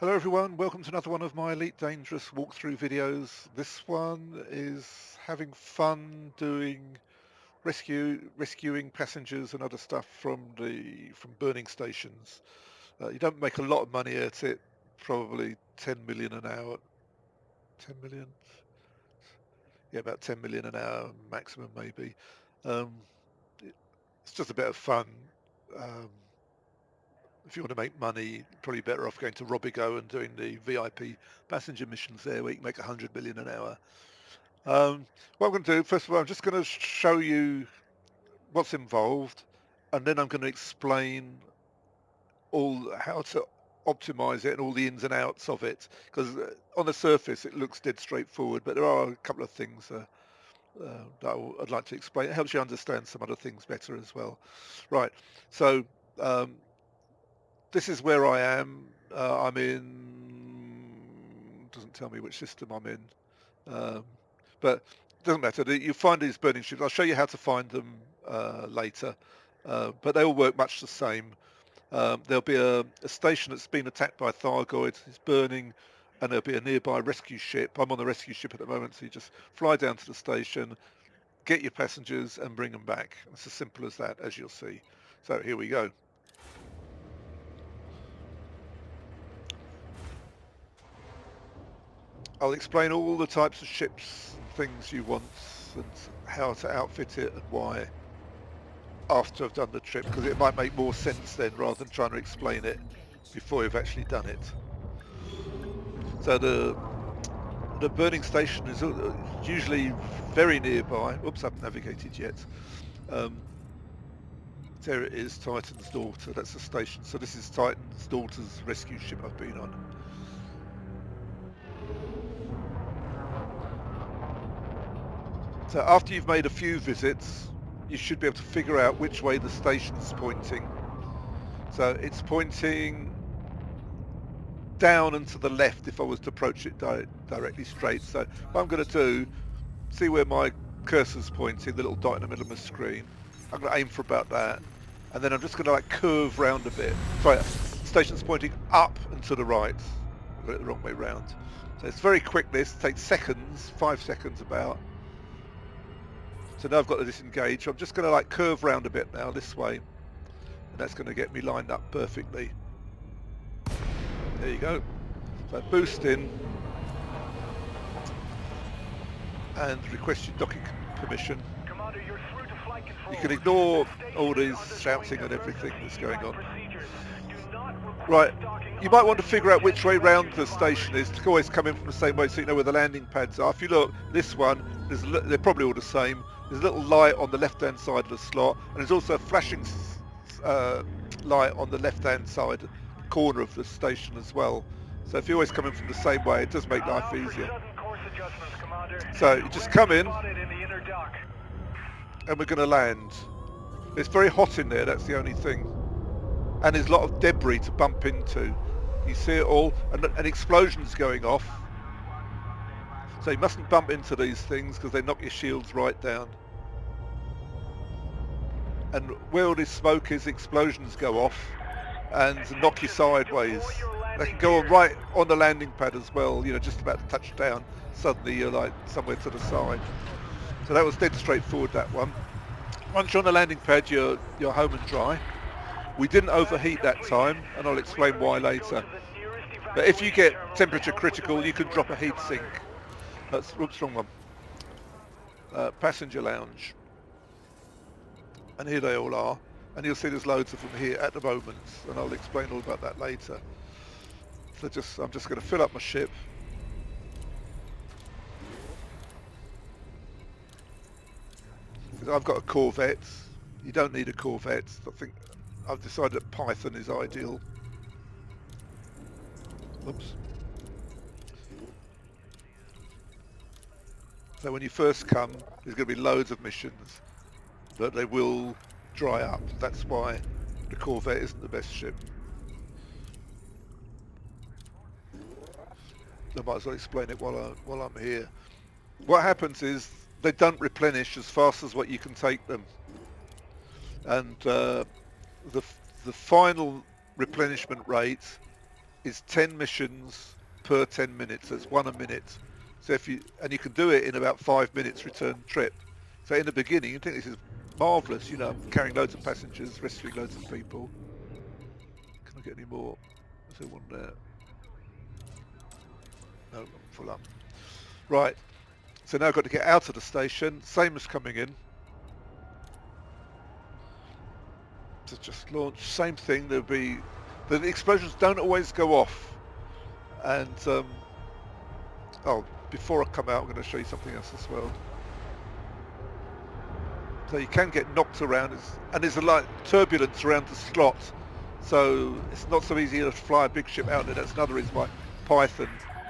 Hello everyone, welcome to another one of my Elite Dangerous walkthrough videos. This one is having fun doing rescuing passengers and other stuff from burning stations. You don't make a lot of money at it, probably 10 million an hour. 10 million? Yeah, about 10 million an hour maximum maybe. Um, it's just a bit of fun. Um, if you want to make money, probably better off going to Robigo and doing the VIP passenger missions there where you can make 100 million an hour. What I'm going to do, first of all, I'm just going to show you what's involved, and then I'm going to explain all how to optimize it and all the ins and outs of it. Because on the surface, it looks dead straightforward, but there are a couple of things that I'd like to explain. It helps you understand some other things better as well. Right, so um, this is where I am. I'm in, doesn't tell me which system I'm in. Um, but it doesn't matter. You find these burning ships. I'll show you how to find them later. But they all work much the same. There'll be a station that's been attacked by Thargoid. It's burning, and there'll be a nearby rescue ship. I'm on the rescue ship at the moment, so you just fly down to the station, get your passengers, and bring them back. It's as simple as that, as you'll see. So here we go. I'll explain all the types of ships and things you want and how to outfit it and why after I've done the trip, because it might make more sense then rather than trying to explain it before you've actually done it. So the burning station is usually very nearby. Oops, I haven't navigated yet. Um, there it is, Titan's Daughter. That's the station. So this is Titan's Daughter's rescue ship I've been on. So after you've made a few visits, you should be able to figure out which way the station's pointing. So it's pointing down and to the left if I was to approach it directly straight. So what I'm going to do, see where my cursor's pointing, the little dot in the middle of my screen. I'm going to aim for about that. And then I'm just going to like curve round a bit. Sorry, the station's pointing up and to the right. I got it the wrong way round. So it's very quick this, it takes seconds, 5 seconds about. So now I've got to disengage. I'm just going to like curve round a bit now this way. And that's going to get me lined up perfectly. There you go. So boost in and request your docking permission. You can ignore all these shouting and everything that's going on. Right, you might want to figure out which way round the station is. To always come in from the same way so you know where the landing pads are. If you look, this one, they're probably all the same. There's a little light on the left-hand side of the slot, and there's also a flashing light on the left-hand side corner of the station as well. So if you always come in from the same way, it does make life easier. So you just come in, and we're going to land. It's very hot in there, that's the only thing. And there's a lot of debris to bump into. You see it all, and explosions going off. So you mustn't bump into these things because they knock your shields right down. And where all this smoke is, explosions go off and knock you sideways. They can go on right on the landing pad as well, you know, just about to touch down. Suddenly you're like somewhere to the side. So that was dead straightforward, that one. Once you're on the landing pad, you're home and dry. We didn't overheat that time, and I'll explain why later. But if you get temperature critical, you can drop a heat sink. That's, oops, wrong one. Passenger lounge. And here they all are. And you'll see there's loads of them here at the moment, and I'll explain all about that later. So I'm just going to fill up my ship. I've got a Corvette. You don't need a Corvette. I think I've decided that Python is ideal. Oops. So when you first come, there's going to be loads of missions, but they will dry up. That's why the Corvette isn't the best ship. I might as well explain it while I'm here. What happens is they don't replenish as fast as what you can take them, and the final replenishment rate is 10 missions per 10 minutes. That's 1 a minute. So if you you can do it in about 5 minutes return trip. So in the beginning, you think this is marvelous. You know, I'm carrying loads of passengers, rescuing loads of people. Can I get any more? Is there one there? No, I'm full up. Right. So now I've got to get out of the station. Same as coming in. To just launch. Same thing. There'll be the explosions don't always go off. And oh, before I come out, I'm going to show you something else as well. So you can get knocked around, and there's a lot turbulence around the slot, so it's not so easy to fly a big ship out there. That's another reason why Python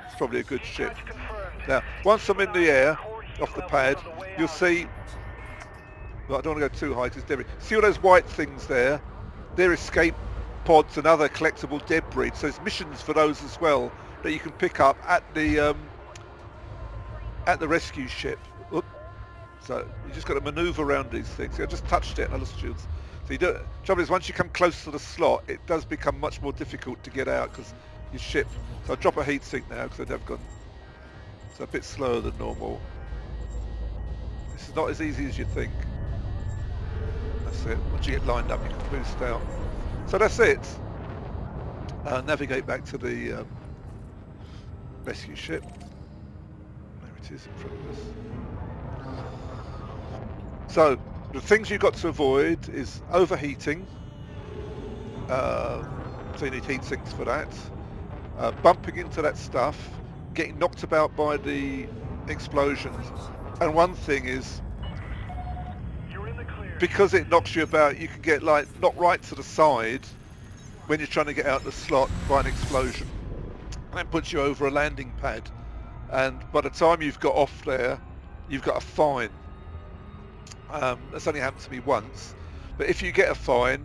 is probably a good ship. Now, once I'm in the air, off the pad, you'll see, well, I don't want to go too high because it's debris. See all those white things there? They're escape pods and other collectible debris. So there's missions for those as well that you can pick up at the rescue ship. Oop. So you just got to manoeuvre around these things. I just touched it and I lost shields. So you do. Trouble is, once you come close to the slot, it does become much more difficult to get out because your ship. So I drop a heat sink now because I've gone. So a bit slower than normal. This is not as easy as you think. That's it. Once you get lined up, you can boost out. So that's it. Navigate back to the rescue ship. There it is in front of us. So the things you've got to avoid is overheating. So you need heat sinks for that. Bumping into that stuff, getting knocked about by the explosions. And one thing is, because it knocks you about, you can get like knocked right to the side when you're trying to get out the slot by an explosion. And that puts you over a landing pad. And by the time you've got off there, you've got a fine. That's only happened to me once. But if you get a fine,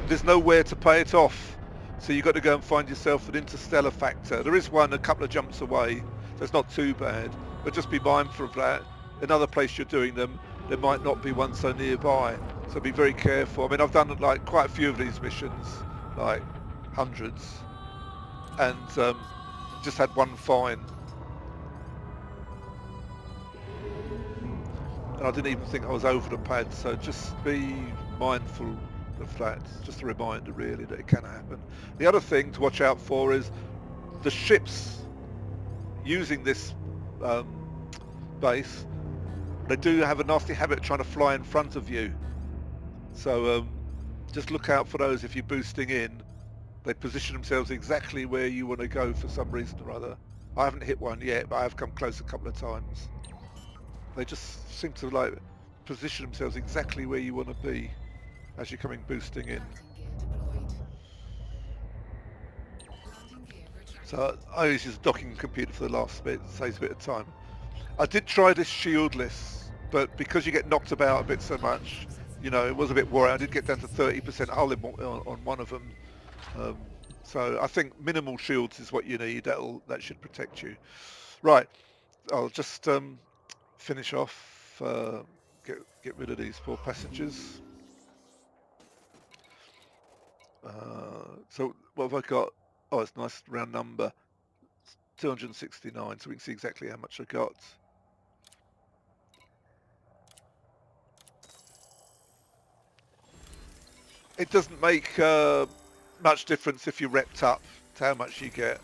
there's nowhere to pay it off. So you've got to go and find yourself an interstellar factor. There is one a couple of jumps away, so it's not too bad. But just be mindful of that. Another place you're doing them, there might not be one so nearby. So be very careful. I mean, I've done like quite a few of these missions, like hundreds, and just had one fine. And I didn't even think I was over the pad, so just be mindful of that. Just a reminder really that it can happen. The other thing to watch out for is the ships using this base, they do have a nasty habit of trying to fly in front of you. So just look out for those if you're boosting in. They position themselves exactly where you want to go for some reason or other. I haven't hit one yet, but I have come close a couple of times. They just seem to like position themselves exactly where you want to be as you're coming boosting in. So I use this docking computer for the last bit, saves a bit of time. I did try this shieldless, but because you get knocked about a bit so much, you know, it was a bit worrying. I did get down to 30% hull on one of them. So I think minimal shields is what you need. That should protect you. Right, I'll just finish off, get rid of these poor passengers. So what have I got? Oh, it's a nice round number, 269, so we can see exactly how much I got. It doesn't make much difference if you're repped up to how much you get.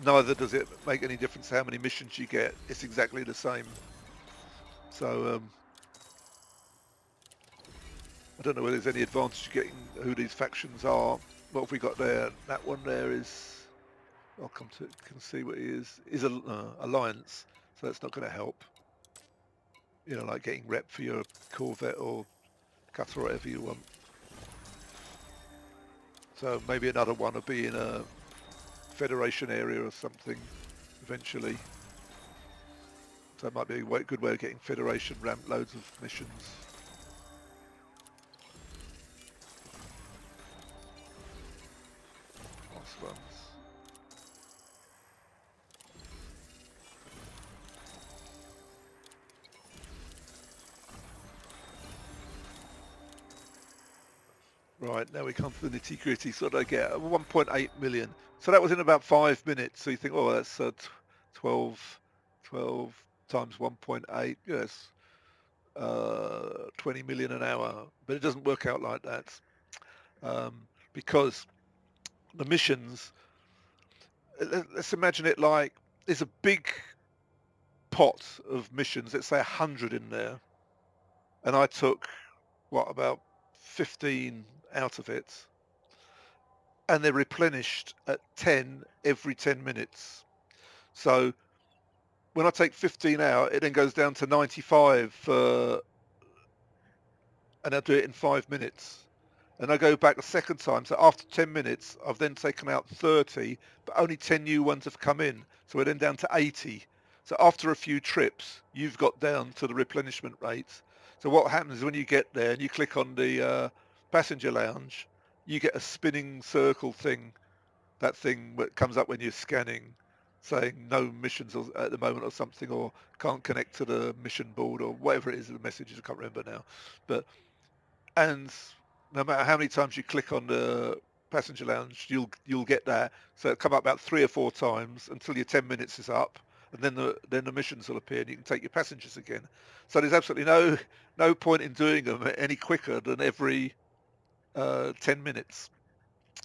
Neither does it make any difference how many missions you get. It's exactly the same. So I don't know whether there's any advantage to getting who these factions are. What have we got there? That one there is, I'll come to, can see what he is Alliance, so that's not going to help. You know, like getting rep for your Corvette or Cutter or whatever you want. So maybe another one will be in a Federation area or something eventually. So it might be a good way of getting Federation ramp loads of missions. Last ones. Right, now we come to the nitty gritty. So I get 1.8 million. So that was in about 5 minutes. So you think, oh, that's 12, 12 times 1.8. Yes, 20 million an hour. But it doesn't work out like that because the missions, let's imagine it like there's a big pot of missions, let's say 100 in there. And I took, what, about 15 out of it. And they're replenished at 10 every 10 minutes. So when I take 15 out, it then goes down to 95 and I'll do it in 5 minutes. And I go back a second time. So after 10 minutes, I've then taken out 30, but only 10 new ones have come in. So we're then down to 80. So after a few trips, you've got down to the replenishment rate. So what happens is when you get there and you click on the passenger lounge, you get a spinning circle thing, that thing that comes up when you're scanning saying no missions at the moment or something, or can't connect to the mission board or whatever it is, the messages, I can't remember now. But and no matter how many times you click on the passenger lounge, you'll get that. So it'll come up about 3 or 4 times until your 10 minutes is up, and then the missions will appear, and you can take your passengers again. So there's absolutely no point in doing them any quicker than every 10 minutes.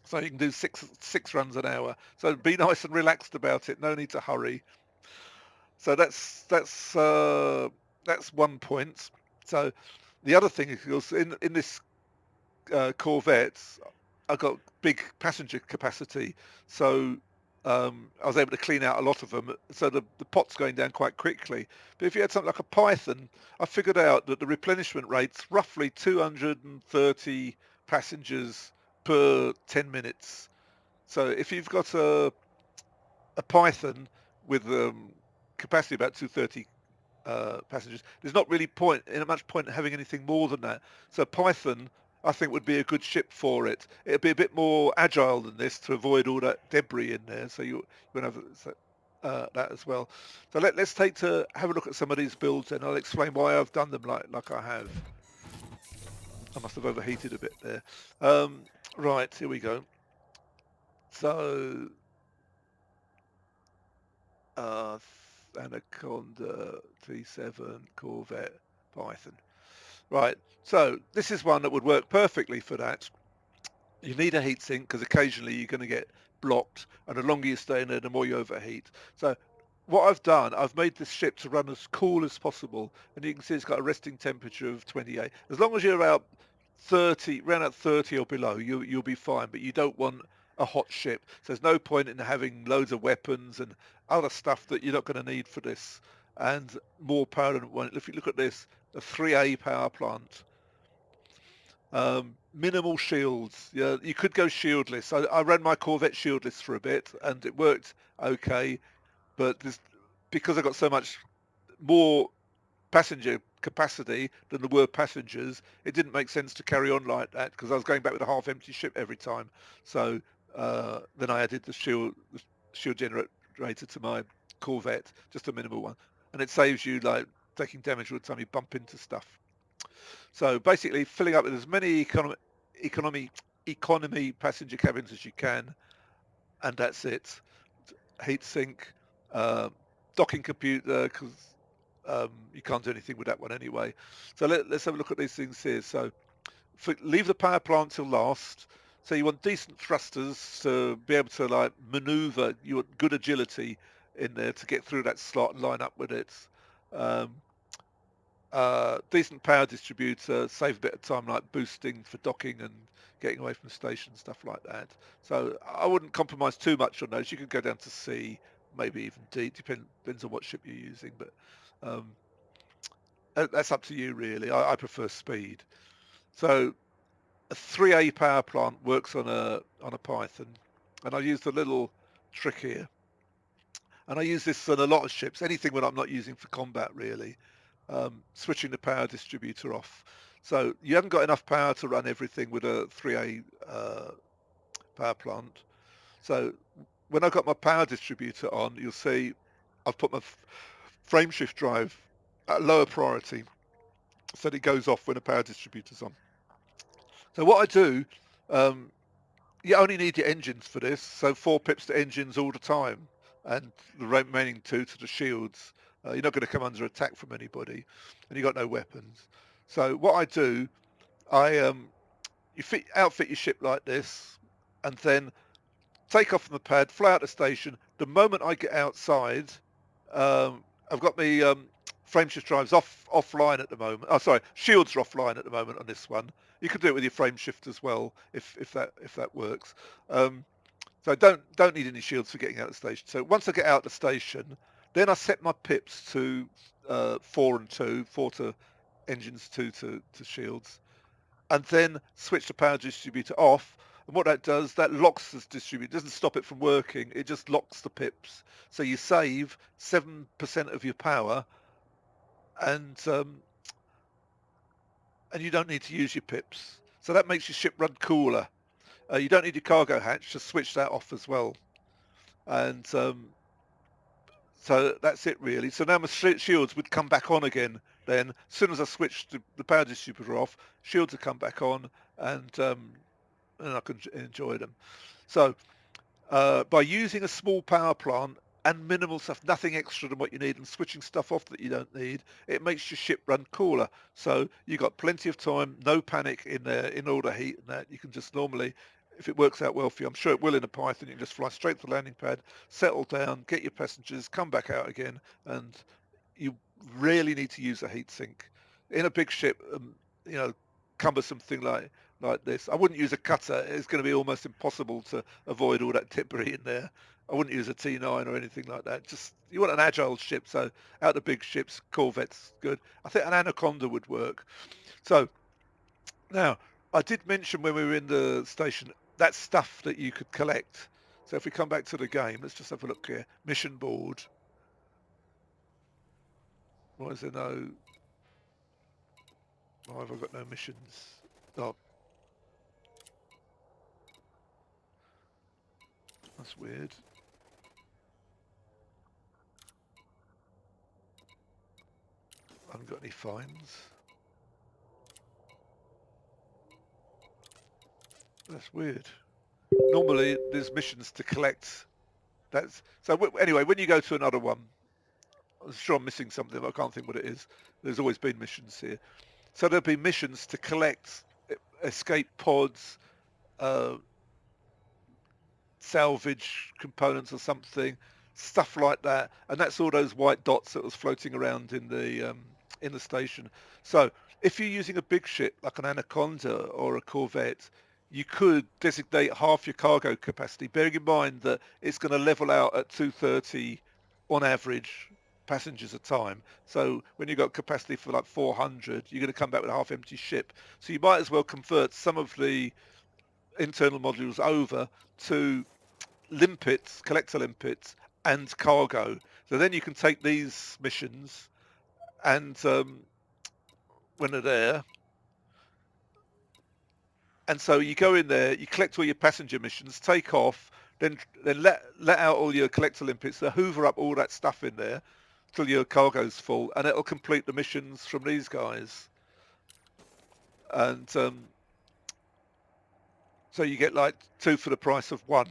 So you can do six runs an hour. So be nice and relaxed about it. No need to hurry. So that's 1 point. So the other thing is in this Corvette, I got big passenger capacity, so I was able to clean out a lot of them. So the pot's going down quite quickly. But if you had something like a Python, I figured out that the replenishment rate's roughly 230 passengers per 10 minutes. So if you've got a Python with capacity about 230 passengers, there's not really much point in having anything more than that. So Python, I think, would be a good ship for it. It'd be a bit more agile than this to avoid all that debris in there. So you would have that as well. So let's have a look at some of these builds, and I'll explain why I've done them like I have. I must have overheated a bit there. Right, here we go. So uh, Anaconda T7 Corvette Python. Right, so this is one that would work perfectly for that. You need a heatsink because occasionally you're going to get blocked, and the longer you stay in there, the more you overheat. So what I've done, I've made this ship to run as cool as possible, and you can see it's got a resting temperature of 28. As long as you're about 30, around at 30 or below, you'll be fine, but you don't want a hot ship. So there's no point in having loads of weapons and other stuff that you're not going to need for this, and more power than one. If you look at this, a 3A power plant. Minimal shields. Yeah, you could go shieldless. I ran my Corvette shieldless for a bit, and it worked okay. But because I got so much more passenger capacity than there were passengers, it didn't make sense to carry on like that because I was going back with a half-empty ship every time. So then I added the shield generator to my Corvette, just a minimal one, and it saves you like taking damage all the time you bump into stuff. So basically, filling up with as many economy passenger cabins as you can, and that's it. Heatsink, uh, docking computer, because you can't do anything with that one anyway. So let's have a look at these things here. So leave the power plant till last. So you want decent thrusters to be able to like maneuver. You want good agility in there to get through that slot and line up with it. Um, decent power distributor, save a bit of time like boosting for docking and getting away from the station, stuff like that. So I wouldn't compromise too much on those. You could go down to C, maybe even D, depends on what ship you're using, but um, that's up to you really. I prefer speed. So a 3A power plant works on a Python, and I used a little trick here. And I use this on a lot of ships, anything when I'm not using for combat really. Switching the power distributor off. So you haven't got enough power to run everything with a 3A power plant. So when I've got my power distributor on, you'll see I've put my frameshift drive at lower priority so that it goes off when the power distributor's on. So what I do Um, you only need your engines for this, so 4 pips to engines all the time, and the remaining 2 to the shields. You're not going to come under attack from anybody, and you've got no weapons. So what I do, I outfit your ship like this, and then take off from the pad, fly out the station. The moment I get outside, I've got my frameshift drives offline at the moment. Oh, sorry, shields are offline at the moment on this one. You could do it with your frameshift as well if that works. Um, so I don't need any shields for getting out of the station. So once I get out of the station, then I set my pips to 4 and 2, 4 to engines, 2 to shields, and then switch the power distributor off. And what that does, that locks the distributor. It doesn't stop it from working. It just locks the pips. So you save 7% of your power, and you don't need to use your pips. So that makes your ship run cooler. You don't need your cargo hatch. Just switch that off as well. And so that's it really. So now my shields would come back on again. Then as soon as I switched the power distributor off, shields would come back on, and I can enjoy them. So by using a small power plant and minimal stuff, nothing extra than what you need, and switching stuff off that you don't need, it makes your ship run cooler. So you've got plenty of time, no panic in there, in all the heat and that. You can just normally, if it works out well for you, I'm sure it will in a Python, you can just fly straight to the landing pad, settle down, get your passengers, come back out again, and you really need to use a heat sink. In a big ship, cumbersome thing like this, I wouldn't use a cutter. It's going to be almost impossible to avoid all that debris in there. I wouldn't use a T9 or anything like that. Just you want an agile ship, so out the big ships, Corvette's good. I think an Anaconda would work. So now I did mention when we were in the station that stuff that you could collect. So if we come back to the game, let's just have a look here. Mission board. Why is there no? Why have I got no missions? Oh, that's weird. I haven't got any finds. That's weird. Normally, there's missions to collect. That's so. Anyway, when you go to another one, I'm sure I'm missing something, but I can't think what it is. There's always been missions here, so there'll be missions to collect escape pods, uh, salvage components or something, stuff like that, and that's all those white dots that was floating around in the station. So if you're using a big ship like an Anaconda or a Corvette, you could designate half your cargo capacity, bearing in mind that it's going to level out at 230 on average passengers a time. So when you've got capacity for like 400, you're going to come back with a half empty ship. So you might as well convert some of the internal modules over to limpets, collector limpets, and cargo. So then you can take these missions, and when they're there, and so you go in there, you collect all your passenger missions, take off, then let out all your collector limpets, so hoover up all that stuff in there till your cargo's full, and it'll complete the missions from these guys. And so you get like 2 for the price of 1.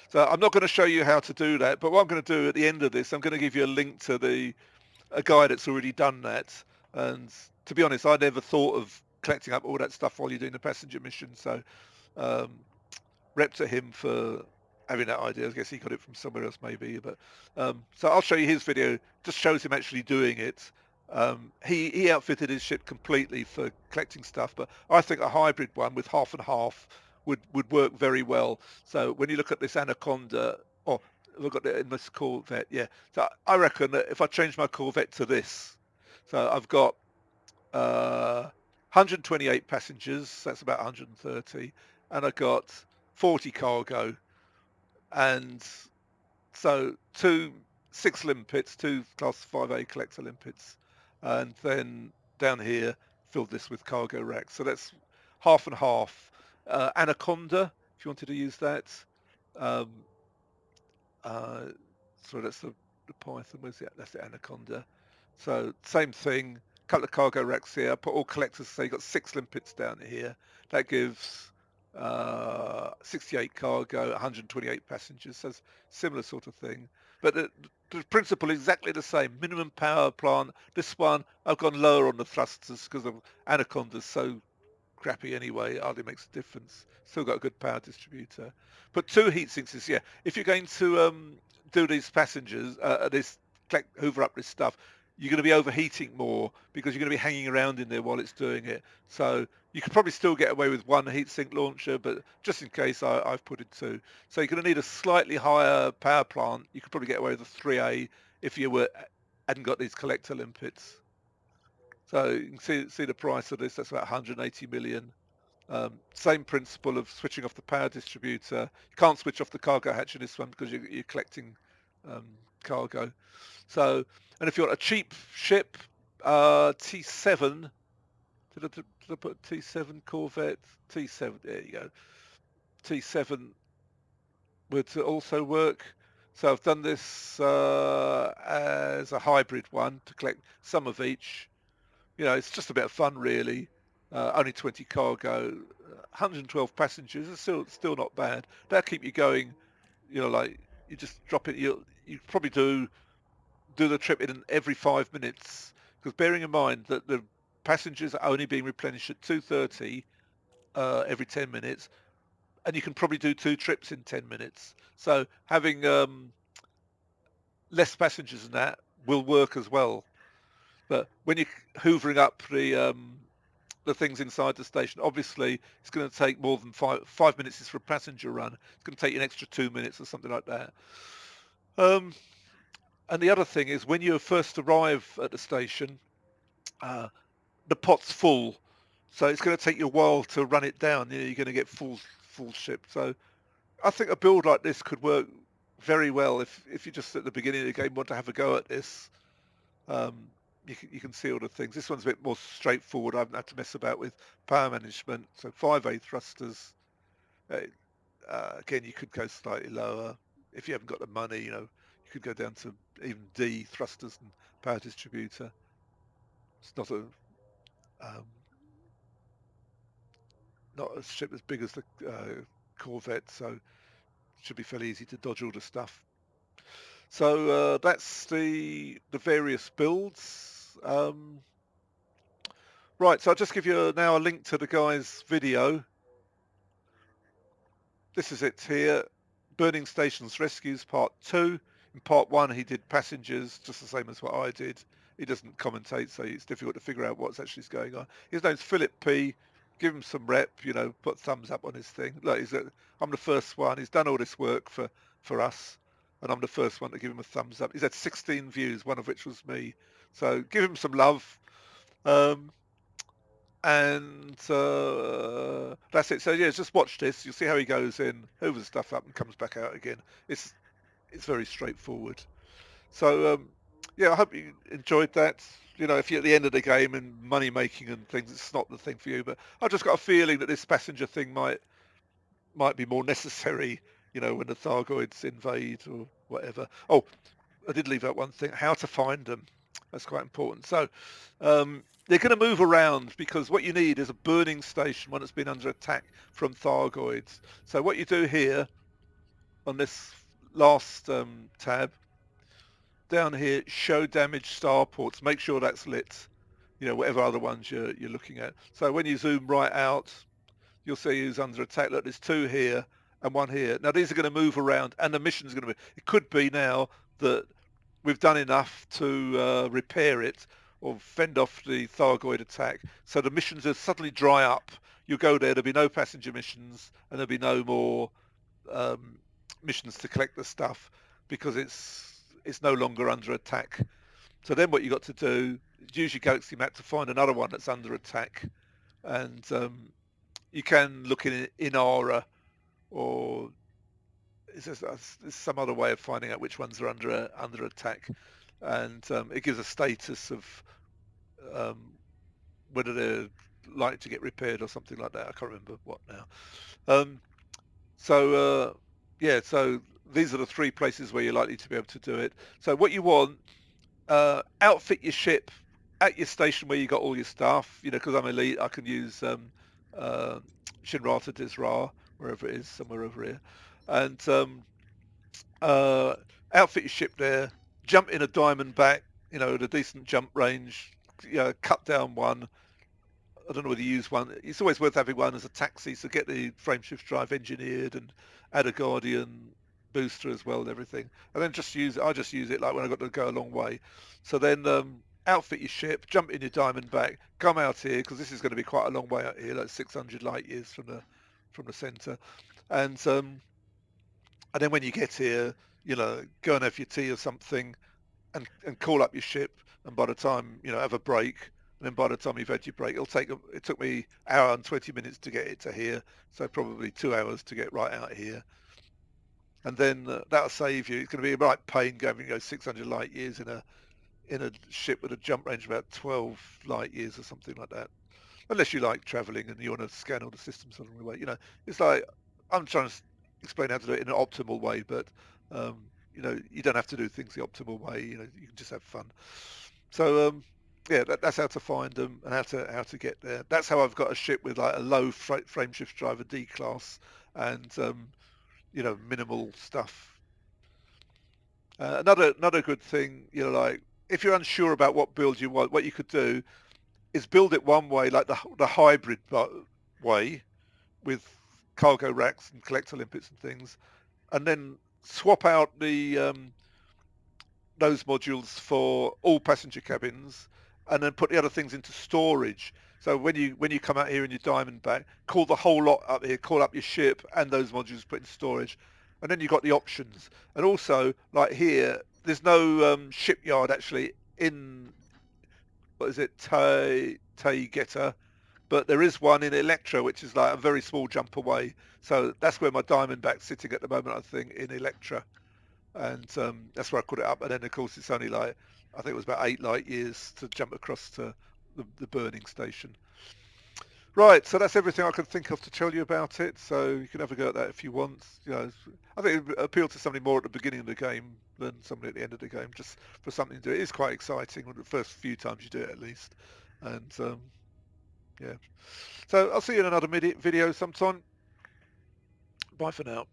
So I'm not going to show you how to do that, but what I'm going to do at the end of this, I'm going to give you a link to a guy that's already done that. And to be honest, I never thought of collecting up all that stuff while you're doing the passenger mission. So um, rep to him for having that idea. I guess he got it from somewhere else maybe. But so I'll show you his video. Just shows him actually doing it. He outfitted his ship completely for collecting stuff, but I think a hybrid one with half and half would work very well. So when you look at this Anaconda, oh, we've got it in this Corvette, yeah. So I reckon that if I change my Corvette to this, so I've got 128 passengers, that's about 130, and I got 40 cargo, and so 6 limpets, 2 class 5A collector limpets, and then down here filled this with cargo racks. So that's half and half. Anaconda, if you wanted to use that. Um, uh, so that's the Python. Where's that? That's the Anaconda. So same thing. Couple of cargo racks here. I put all collectors. So you got 6 limpets down here. That gives 68 cargo, 128 passengers. So it's similar sort of thing. But the principle is exactly the same. Minimum power plant. This one, I've gone lower on the thrusters because of Anaconda's so crappy anyway. It hardly makes a difference. Still got a good power distributor. But two heat sinks is, yeah. If you're going to do these passengers, hoover up this stuff, you're going to be overheating more because you're going to be hanging around in there while it's doing it. So you could probably still get away with one heatsink launcher, but just in case, I've put in two. So you're going to need a slightly higher power plant. You could probably get away with a 3A if you hadn't got these collector limpets. So you can see the price of this. That's about 180 million. Same principle of switching off the power distributor. You can't switch off the cargo hatch in this one because you're collecting cargo. So, and if you want a cheap ship, T7, did I put T7 Corvette? T7, there you go. T7 would also work. So I've done this as a hybrid one to collect some of each. You know, it's just a bit of fun, really. Only 20 cargo, 112 passengers. It's still not bad. That'll keep you going. You know, like you just drop it. You probably do the trip in every 5 minutes. Because bearing in mind that the passengers are only being replenished at 2:30 every 10 minutes, and you can probably do 2 trips in 10 minutes. So having less passengers than that will work as well. But when you're hoovering up the things inside the station, obviously it's going to take more than 5 minutes is for a passenger run. It's going to take you an extra 2 minutes or something like that. And the other thing is when you first arrive at the station, the pot's full, so it's going to take you a while to run it down. You know, you're going to get full ship. So I think a build like this could work very well if you just at the beginning of the game want to have a go at this. You can see all the things. This one's a bit more straightforward. I haven't had to mess about with power management. So 5A thrusters. Again, you could go slightly lower if you haven't got the money. You know, you could go down to even D thrusters and power distributor. It's not a ship as big as the Corvette, so it should be fairly easy to dodge all the stuff. So that's the various builds. Right, so I'll just give you now a link to the guy's video. This is it here. Burning Stations Rescues Part 2. In Part 1 he did passengers, just the same as what I did. He doesn't commentate, so it's difficult to figure out what's actually going on. His name's Philip P. Give him some rep, you know, put thumbs up on his thing. Look, I'm the first one. He's done all this work for us, and I'm the first one to give him a thumbs up. He's had 16 views, one of which was me. So give him some love. And that's it. So yeah, just watch this. You'll see how he goes in, hoovers stuff up, and comes back out again. It's very straightforward. So yeah, I hope you enjoyed that. You know, if you're at the end of the game and money making and things, it's not the thing for you. But I've just got a feeling that this passenger thing might be more necessary. You know, when the Thargoids invade or whatever. Oh, I did leave out one thing: how to find them. That's quite important. So they're going to move around because what you need is a burning station, one that's been under attack from Thargoids. So what you do here on this last tab, down here, show damaged starports. Make sure that's lit. You know, whatever other ones you're looking at. So when you zoom right out, you'll see who's under attack. Look, there's 2 here and 1 here. Now these are going to move around, and the mission's going to be. It could be now that we've done enough to repair it or fend off the Thargoid attack. So the missions will suddenly dry up. You'll go there, there'll be no passenger missions, and there'll be no more missions to collect the stuff because it's no longer under attack. So then what you got to do is use your Galaxy map to find another one that's under attack. And you can look in Inara, or there's some other way of finding out which ones are under attack, and it gives a status of whether they're likely to get repaired or something like that. I can't remember what now. Yeah, so these are the 3 places where you're likely to be able to do it. So what you want, outfit your ship at your station where you got all your stuff. You know, because I'm elite, I can use Shinrata Disra, wherever it is, somewhere over here, and outfit your ship there, jump in a Diamondback, at a decent jump range, cut down one. I don't know whether you use one. It's always worth having one as a taxi, so get the frameshift drive engineered and add a Guardian booster as well and everything. And then I just use it like when I got to go a long way. So then outfit your ship, jump in your Diamondback, come out here because this is going to be quite a long way out here, like 600 light years from the centre. And then when you get here, go and have your tea or something, and call up your ship. And by the time have a break, and then by the time you've had your break, it took me an hour and 20 minutes to get it to here, so probably 2 hours to get right out here. And then that'll save you. It's going to be a right pain going 600 light years in a ship with a jump range of about 12 light years or something like that. Unless you like traveling and you want to scan all the systems along the way. It's like I'm trying to explain how to do it in an optimal way, but you don't have to do things the optimal way. You can just have fun. So yeah, that's how to find them and how to get there. That's how I've got a ship with like a low frameshift driver D class and minimal stuff. Another good thing, like if you're unsure about what build you want, what you could do is build it one way, like the hybrid way, with cargo racks and collector limpets and things, and then swap out those modules for all passenger cabins, and then put the other things into storage. So when you come out here in your Diamondback, call the whole lot up here, call up your ship and those modules put in storage, and then you've got the options. And also, like here, there's no shipyard actually in what is it, Taygeta, but there is one in Electra, which is like a very small jump away. So that's where my Diamondback's sitting at the moment, I think, in Electra. And that's where I put it up. And then, of course, it's only like, I think it was about 8 light years to jump across to the burning station. Right, so that's everything I can think of to tell you about it. So you can have a go at that if you want. I think it would appeal to somebody more at the beginning of the game than somebody at the end of the game, just for something to do. It is quite exciting the first few times you do it, at least. And yeah. So I'll see you in another video sometime. Bye for now.